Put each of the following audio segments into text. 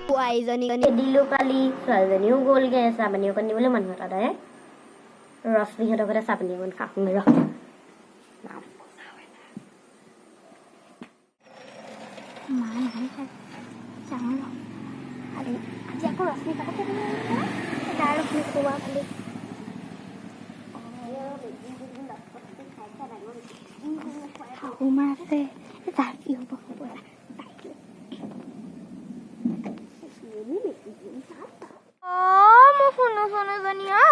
বোৱাৰীজনী দিলোঁ কালি ছোৱালীজনীও গ'লগৈ চাহপানী অকণ দিবলৈ মানুহ এটা দৰে ৰশ্মিহঁতৰ ঘৰতে চাহপানী অকণ খাওঁগৈ ৰ আজি আকৌ ৰশ্মি কাকতে তাৰ ৰশ্মি খোৱা খালি শাহুমা আছে তাৰ কি হ'ব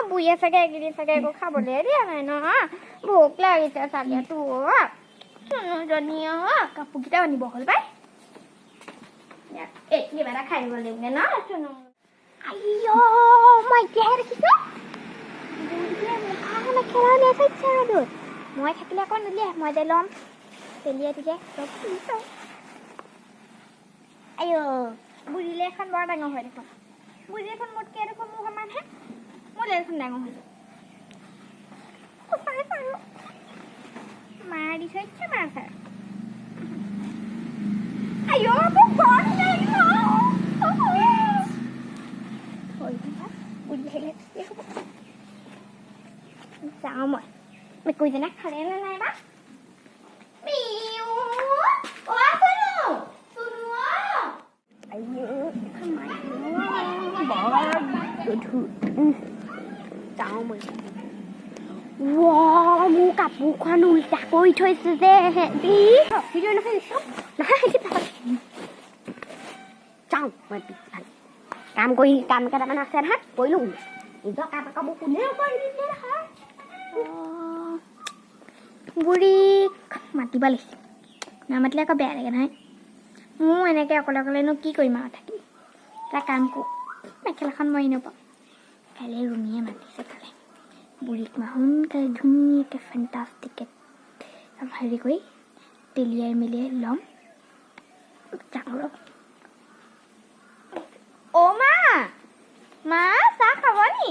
বুঢ়ীয়ে চাগে এইকেইদিন চাগে একো খাবলৈ দিয়া নাই ন ভোক লাগিছে চাগে তোৰ চুনুজনী কাপোৰকেইটা আনিব হ'ল পাই কিবা এটা খাই দিব লাগিব ন চুনু আইঅ মই এতিয়াহে দেখিছো মেখেলা উলিয়াইছে ইচ্ছা মই থাকিলে আকৌ নুলিয়াই মই যে ল'ম তেলিয়াই দিলে আইঅ বুঢ়ীলে এখন বৰ ডাঙৰ হয় দেখোন বুঢ়ী এখন মোতকে দেখোন মোৰ সমানহে মোলে দেখোন ডাঙৰ হৈছে মাৰ দিছে ইচ্ছা মাৰ খায় আইঅ মোক ঘৰত নাই যাওঁ মই মেকুৰীজনে খালে নে নাই বা যাওঁ মই মোৰ কাপোৰখন উল্টা কৰি থৈছে যে যাওঁ মই কাম কেইটামান আছে নহয় কৰিলোঁ নিজৰ কাম কাপোৰ কোনেও কৰি দিলে নহয় বুঢ়ীক মাতিব লাগিছে নামাতিলে আকৌ বেয়া লাগে নহয় মোৰ এনেকৈ অকলে অকলেনো কি কৰিম আৰু থাকিম এটা কাম কৰোঁ মেখেলাখন মই নাপাওঁ কাইলৈ ৰুমিয়ে মাতিছে কালি বুঢ়ীক মই সোনকালে ধুনীয়াকৈ ফেণ্টাষ্টিকে হেৰি কৰি তেলিয়াই মেলিয়াই ল'ম যাওঁ ৰ অ' মা চাহ খাব নি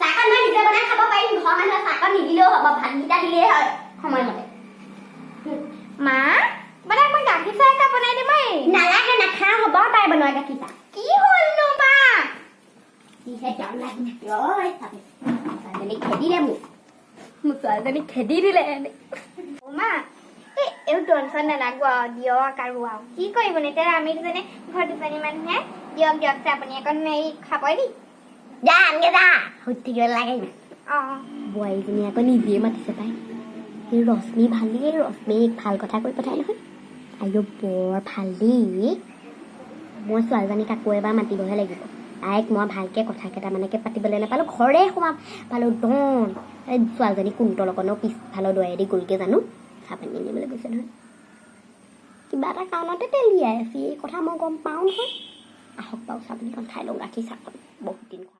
চাহকণ মই নিজে বনাই খাব পাৰিম ঘৰৰ মানুহে চাহকণ নিদিলেও হ'ব ভাতকেইটা দিলেই হয় সময়মতে মা মানে মই গাখীৰ চাহ একাপ বনাই দিম নালাগে নাখাওঁ হ'ব তাই বনোৱা গাখীৰ চাহ কি হ'লনো মা কিহে যাম লাগি থাকে ছোৱালীজনী খেদি দে মোক ছোৱালীজনী খেদি দিলে মা এই টেনশ্যন নালাগো আৰু দিয়ক আৰু কি কৰিব এতিয়া আমি দুজনী ঘৰ দুজনী মানুহে দিয়ক চাহপানী অকণ খাবই নি যা আনগে যা সুধিব লাগে অঁ বোৱাৰীজনী আকৌ নিজে মাতিছে তাই এই ৰশ্মি ভাল দেই ৰশ্মিক ভাল কথা কৈ পঠাই নহয় আইঅ বৰ ভাল দেই মই ছোৱালীজনীক আকৌ এবাৰ মাতিবহে লাগিব তাইক মই ভালকৈ কথা কেইটামানকৈ পাতিবলৈ নাপালোঁ ঘৰে সোমাম পালোঁ ডন এই ছোৱালীজনী কুণ্টল অকণো পিছফালৰ দুৱাৰেদি গ'লগৈ জানো চাহপানী আনিবলৈ গৈছে নহয় কিবা এটা কাৰণতে তেলিয়াই আছে এই কথা মই গম পাওঁ নহয় আহক বাৰু চাহপানীখন খাই লওঁ গাখীৰ চাহকণ বহুত দিন খোৱা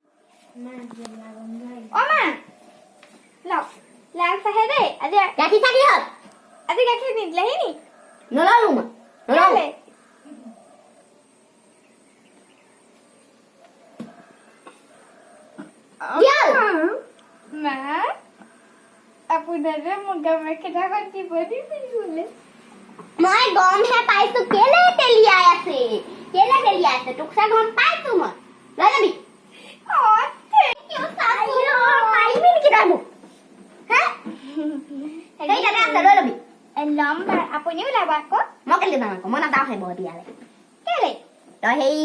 লাল চাহে দেই আজি গাখীৰ চাহ কি হ'ল আজি গাখীৰ নিদিলেহি নি নল'লো মই নল'লে মা আপোনাৰ মুগা মেখেলাখন দিব দিছিলে মই গমহে পাইছো কেলে তেলিয়াই আছে তোক চা গম পাইছো মই লৈ যাবি আপুনিও ওলাব আকৌ মই কেলে যাম আকৌ মই নাযাওঁ সেই বৰ বিয়ালে কেলে তই সেই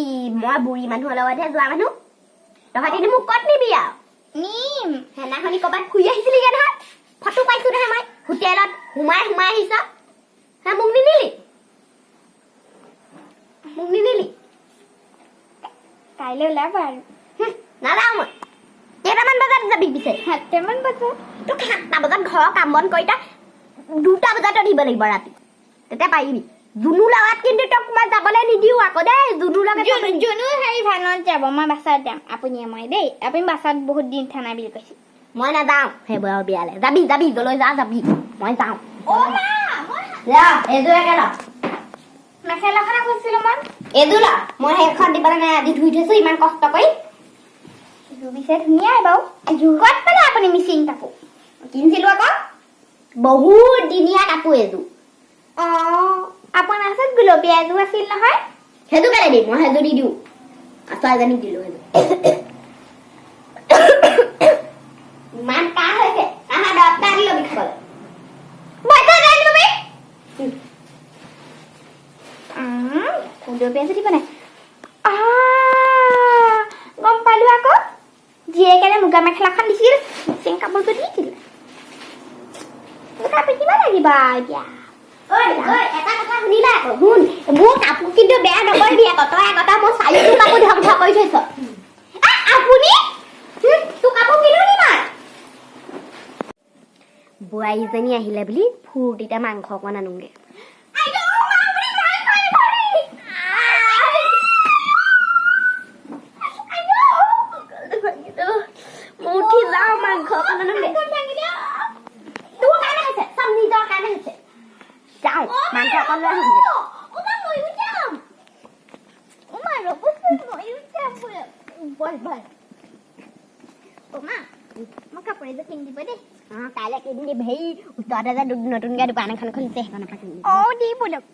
মই বুঢ়ী মানুহৰ লগতহে যোৱা মানুহ তহঁতি মোক ক'ত নিবি আৰু নিম সেইদিনাখনি ক'ৰবাত ফুৰি আহিছিলিগে নহয় ফটো পাইছো নহয় মই হোটেলত সোমাই আহিছ মোক নিনিলি কাইলৈ ওলাব আৰু নাযাওঁ মই কেইটামান বজাত যাবি পিছে 7টামান বজাত তোক 7টা বজাত ঘৰৰ কাম বন কৰি তই 2টা বজাত আহিব লাগিব ৰাতি তেতিয়া পাৰিবি জুনু লগত কিন্তু তোক মই যাবলৈ নিদিওঁ আকৌ দেই জুনু হেৰি ভানত যাব মই বাছত যাম আপুনি মই দেই আপুনি বাছত বহুত দিন থানা বুলি কৈছে মই নাযাওঁ সেইবোৰৰ বিয়ালৈ যাবি যলৈ যাবি মই যাওঁ এযোৰকে ল মেখেলাখন কৈছিলো এযোৰ ল মই সেইখন দিবলৈ নাই আজি ধুই থৈছো ইমান কষ্ট কৰি ধুবিছে ধুনীয়াই বাৰু ক'ত পালে আপুনি মিচিং কাপোৰ কিনিছিলো আকৌ বহুত দিনীয়া কাপোৰ এযোৰ আপোনাৰ ওচৰত গুলপীয়া এযোৰ আছিল নহয় সেইটো কেলে দিম মই সেইযোৰ দি দিওঁ ছোৱালীজনীক দিলোঁ সেইযোৰ ইমান কাহ হৈছে আহা দৰৱটা আনি ল'বি খাবলৈ গুলপীয়া এযোৰ দিব নাই গম পালোঁ আকৌ জীয়েকেনে মুগা মেখেলাখন দিছিল মিচিং কাপোৰটো দিছিল কাপোৰ কিমান লাগিব এতিয়া এটা কথা শুনিলা আকৌ শুন মোৰ কাপোৰ কিন্তু বেয়া নকৰিবি আকৌ তই আগতে মোৰ চাৰিযোৰ কাপোৰ ধ্বংস কৰি থৈছ আপুনি তোৰ কাপোৰ কিনো নিমান বোৱাৰীজনী আহিলে বুলি ফূৰ্তিতে মাংস অকণ আনোগে উঠি যাওঁ মাংস অকণ আনোগে তোৰ কাৰণে হৈছে চব নিজৰ কাৰণে হৈছে যাওঁ মাংস অকণ লৈ আহোঁগে মই কাপোৰ এযোৰ কিনি দিব দেই কাইলৈ কিনি দিম সেই ওচৰতে যে নতুনকৈ দোকান এখন খুলিছে সেইখনৰ পৰা কিনি দিব দি বোলক